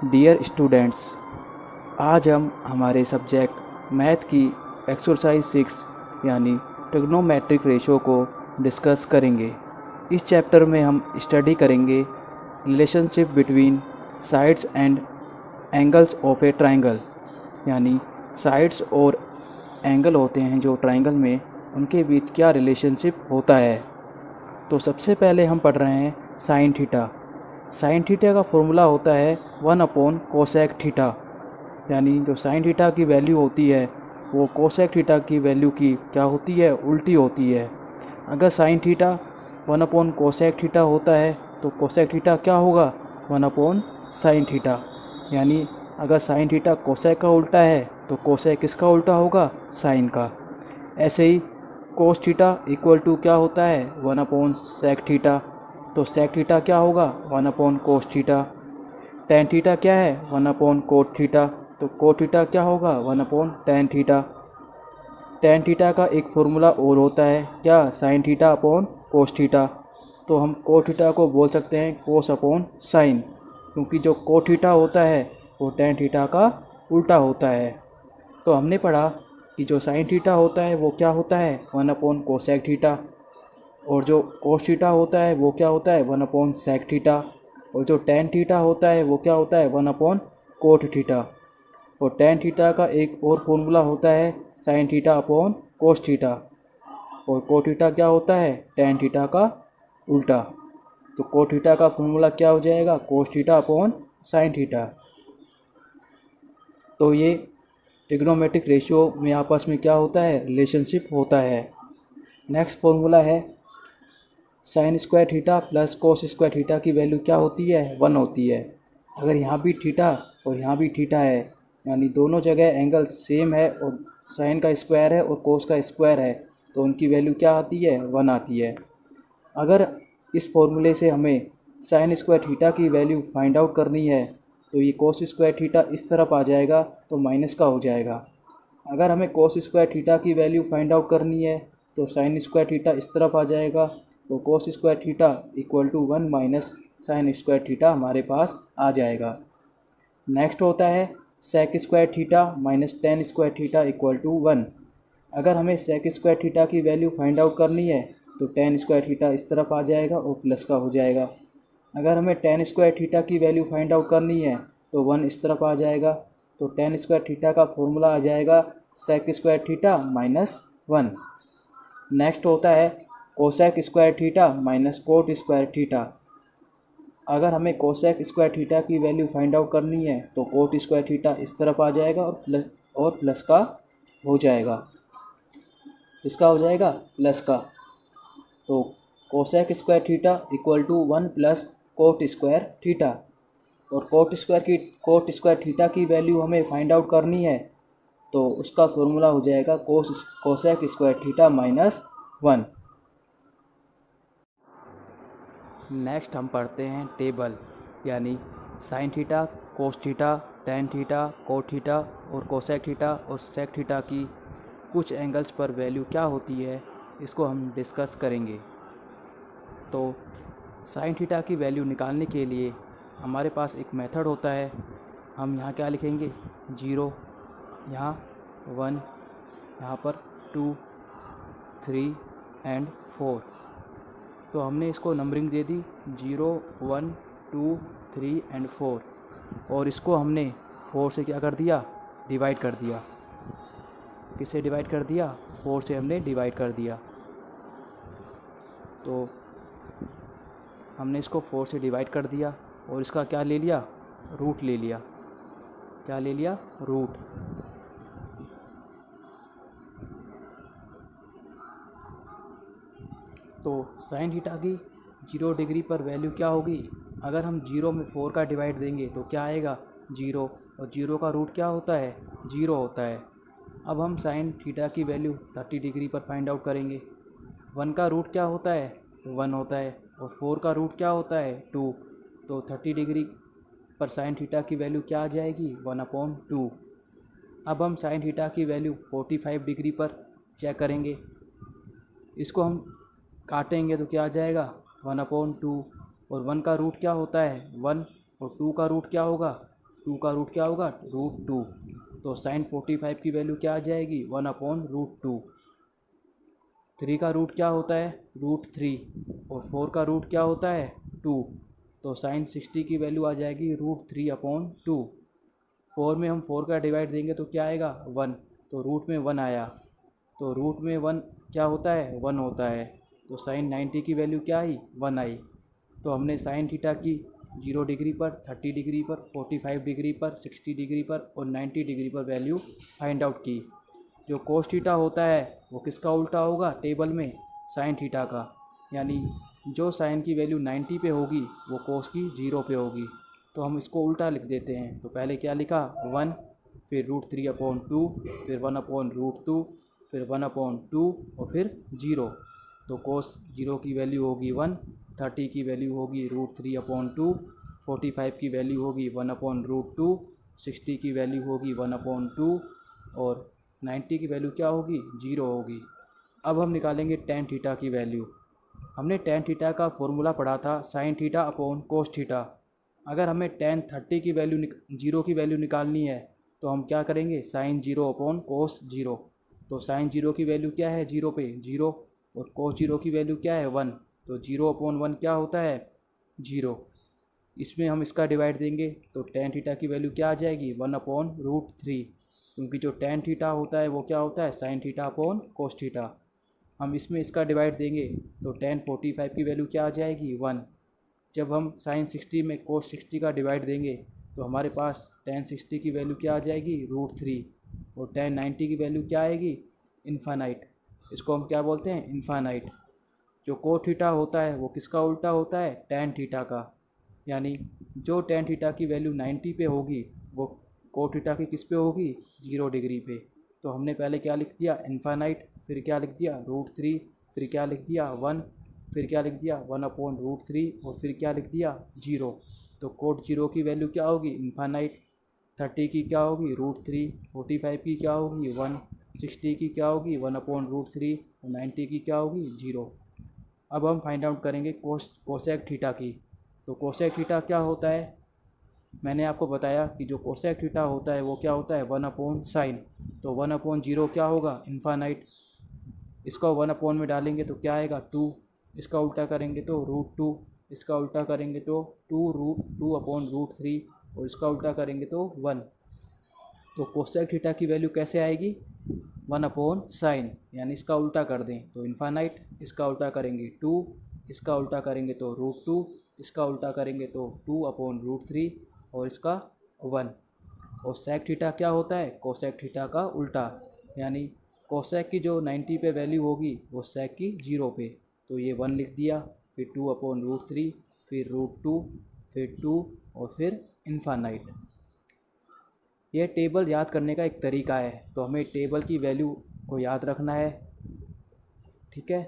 Dear students, आज हम हमारे सब्जेक्ट मैथ की एक्सरसाइज 6 यानी ट्रिग्नोमेट्रिक रेशो को डिस्कस करेंगे। इस चैप्टर में हम स्टडी करेंगे relationship between sides and angles of A triangle, यानी साइड्स और एंगल होते हैं जो ट्रायंगल में, उनके बीच क्या रिलेशनशिप होता है। तो सबसे पहले हम पढ़ रहे हैं साइन थीटा। साइन थीटा का फॉर्मूला होता है 1 कोसेक थीटा, यानी जो साइन थीटा की वैल्यू होती है वो कोसेक थीटा की वैल्यू की क्या होती है, उल्टी होती है। अगर साइन थीटा 1 कोसेक थीटा होता है तो कोसेक थीटा क्या होगा, 1 साइन थीटा। यानी अगर साइन थीटा कोसेक का उल्टा है तो कोसेक किसका उल्टा होगा, साइन का। ऐसे ही कोस थीटा इक्वल टू क्या होता है, 1 सेक थीटा। तो सेक थीटा क्या होगा, 1 कोस थीटा। टेन थीटा क्या है, 1 कोट थीटा। तो कोट थीटा क्या होगा, 1 टेन थीटा। टेन थीटा का एक फॉर्मूला और होता है क्या, sine theta upon cos theta. तो हम कोट थीटा को बोल सकते हैं कोस अपॉन साइन, क्योंकि जो कोट थीटा होता है वो टेन थीटा का उल्टा होता है। तो हमने पढ़ा कि जो साइन थीटा होता है वो क्या होता है, 1 कोसेक थीटा, और जो कोस थीटा होता है वो क्या होता है, 1 सेक थीटा, और जो टेन थीटा होता है वो क्या होता है, 1 कोट थीटा। और टेन थीटा का एक और फॉर्मूला होता है sine theta upon cos theta, और कोट थीटा क्या होता है, टेन थीटा का उल्टा। तो कोट थीटा का फॉर्मूला क्या हो जाएगा, cos theta upon sine theta. तो ये ट्रिग्नोमेट्रिक रेशियो में आपस में क्या होता है, रिलेशनशिप होता है। नेक्स्ट फॉर्मूला है sign square theta plus cos square theta की वैल्यू क्या होती है, 1 होती है। अगर यहाँ भी थीटा और यहाँ भी थीटा है, यानी दोनों जगह एंगल सेम है और साइन का स्क्वायर है और कोस का स्क्वायर है, तो उनकी वैल्यू क्या आती है, 1 आती है। अगर इस फॉर्मूले से हमें साइन स्क्वायर थीटा की वैल्यू फाइंड आउट करनी है तो ये कोस स्क्वायर थीटा इस तरफ आ जाएगा तो माइनस का हो जाएगा। अगर हमें कोस स्क्वायर थीटा की वैल्यू फाइंड आउट करनी है तो साइन स्क्वायर थीटा इस तरफ आ जाएगा, तो cos square theta equal to 1 minus sine square theta हमारे पास आ जाएगा। नेक्स्ट होता है sec square theta minus tan square theta equal to 1। अगर हमें सेक स्क्वायर थीटा की वैल्यू फाइंड आउट करनी है तो टेन स्क्वायर थीटा इस तरफ आ जाएगा और प्लस का हो जाएगा। अगर हमें टेन स्क्वायर थीटा की वैल्यू फाइंड आउट करनी है तो 1 इस तरफ आ जाएगा, तो टेन स्क्वायर थीटा का फॉर्मूला आ जाएगा sec square theta minus 1। Next होता है cosec square theta minus cot square theta. अगर हमें कोसेक स्क्वायर थीटा की वैल्यू फाइंड आउट करनी है तो कोट स्क्वायर थीटा इस तरफ आ जाएगा और प्लस का हो जाएगा, इसका हो जाएगा प्लस का। तो cosec square theta equal to 1 plus cot square theta, और कोट स्क्वायर थीटा की वैल्यू हमें फाइंड आउट करनी है तो उसका फॉर्मूला हो जाएगा cosec square theta minus 1। Next हम पढ़ते हैं टेबल, यानी sine theta, cos theta, tan theta, cot theta और कोसेक थीटा और सेक थीटा की कुछ एंगल्स पर वैल्यू क्या होती है, इसको हम डिस्कस करेंगे। तो साइन थीटा की वैल्यू निकालने के लिए हमारे पास एक मेथड होता है। हम यहाँ क्या लिखेंगे, 0, यहाँ 1, यहाँ पर 2, 3 एंड 4। तो हमने इसको नंबरिंग दे दी 0, 1, 2, 3 एंड 4, और इसको हमने 4 से क्या कर दिया, डिवाइड कर दिया। किससे डिवाइड कर दिया, 4 से हमने डिवाइड कर दिया। तो हमने इसको 4 से डिवाइड कर दिया और इसका क्या ले लिया, रूट ले लिया। क्या ले लिया, रूट। तो साइन थीटा की 0 डिग्री पर वैल्यू क्या होगी, अगर हम 0 में 4 का डिवाइड देंगे तो क्या आएगा, 0, और 0 का रूट क्या होता है, 0 होता है। अब हम साइन थीटा की वैल्यू 30 डिग्री पर फाइंड आउट करेंगे। 1 का रूट क्या होता है, 1 होता है, और 4 का रूट क्या होता है, 2। तो 30 डिग्री पर साइन थीटा की वैल्यू क्या आ जाएगी, 1/2। अब हम साइन थीटा की वैल्यू 45 डिग्री पर चेक करेंगे। इसको हम काटेंगे तो क्या आ जाएगा, 1/2, और 1 का रूट क्या होता है, 1, और 2 का रूट क्या होगा, 2 का रूट क्या होगा, √2। तो साइन 45 की वैल्यू क्या आ जाएगी, 1/√2। 3 का रूट क्या होता है, √3, और 4 का रूट क्या होता है, 2। तो साइन 60 की वैल्यू आ जाएगी √3/2। 4 में हम 4 का डिवाइड देंगे तो क्या आएगा, 1। तो रूट में 1 आया, तो रूट में 1 क्या होता है, 1 होता है। तो साइन 90 की वैल्यू क्या आई, 1 आई। तो हमने साइन थीटा की 0 डिग्री पर, 30 डिग्री पर, 45 डिग्री पर, 60 डिग्री पर और 90 डिग्री पर वैल्यू फाइंड आउट की। जो कोस थीटा होता है वो किसका उल्टा होगा टेबल में, साइन थीटा का। यानी जो साइन की वैल्यू 90 पे होगी वो कोस की 0 पे होगी। तो हम इसको उल्टा लिख देते हैं। तो पहले क्या लिखा, 1, फिर √3/2, फिर 1/√2, फिर 1/2 और फिर 0। तो कोस 0 की वैल्यू होगी 1, 30 की वैल्यू होगी √3/2, 45 की वैल्यू होगी 1/√2, 60 की वैल्यू होगी 1/2 और 90 की वैल्यू क्या होगी, 0 होगी। अब हम निकालेंगे टेन थीटा की वैल्यू। हमने टेन थीटा का फॉर्मूला पढ़ा था sine theta upon cos theta. अगर हमें टेन 30 की वैल्यू 0 की वैल्यू निकालनी है तो हम क्या करेंगे, साइन 0 अपॉन कोस 0। तो साइन 0 की वैल्यू क्या है 0 पे, 0, और कोस 0 की वैल्यू क्या है 1। तो 0/1 क्या होता है, 0। इसमें हम इसका डिवाइड देंगे तो टेन थीटा की वैल्यू क्या आ जाएगी, 1/√3। क्योंकि जो टेन थीटा होता है वो क्या होता है, sine theta upon cos theta. हम इसमें इसका डिवाइड देंगे तो टेन 45 की वैल्यू क्या आ जाएगी, 1। जब हम साइन 60 में कोस 60 का डिवाइड देंगे तो हमारे पास टेन 60 की वैल्यू क्या आ जाएगी, √3, और टेन 90 की वैल्यू क्या आएगी, इन्फानाइट। इसको हम क्या बोलते हैं, इन्फानाइट। जो कोस थीटा होता है वो किसका उल्टा होता है, टेन थीटा का। यानी जो टेन थीटा की वैल्यू 90 पे होगी वो कोस थीटा की किस पे होगी, 0 डिग्री पे। तो हमने पहले क्या लिख दिया, इन्फानाइट, फिर क्या लिख दिया, √3, फिर क्या लिख दिया 1, फिर क्या लिख दिया 1/√3 और फिर क्या लिख दिया 0। तो कोस 0 की वैल्यू क्या होगी, इन्फानाइट। 30 की क्या होगी, √3, 45 की क्या होगी 1, 60 की क्या होगी 1/√3 और 90 की क्या होगी 0। अब हम फाइंड आउट करेंगे कोसेक थीटा की। तो कोसेक थीटा क्या होता है, मैंने आपको बताया कि जो कोसेक थीटा होता है वो क्या होता है, 1/sin। तो 1/0 क्या होगा, इन्फानाइट। इसको 1/, में डालेंगे तो क्या आएगा, 2। इसका उल्टा करेंगे तो √2, इसका उल्टा करेंगे तो 2√2/√3 और इसका उल्टा करेंगे तो 1। तो कोसेक थीटा की वैल्यू कैसे आएगी, 1/sin। यानी इसका उल्टा कर दें तो इन्फानाइट, इसका उल्टा करेंगे 2, इसका उल्टा करेंगे तो √2, इसका उल्टा करेंगे तो 2/√3 और इसका 1। और सेक थीटा क्या होता है, कोसेक थीटा का उल्टा। यानी कोसेक की जो 90 पे वैल्यू होगी वो सेक की 0 पे। तो ये 1 लिख दिया, फिर 2/√3, फिर √2, फिर 2 और फिर इन्फानाइट। यह टेबल याद करने का एक तरीका है। तो हमें टेबल की वैल्यू को याद रखना है, ठीक है।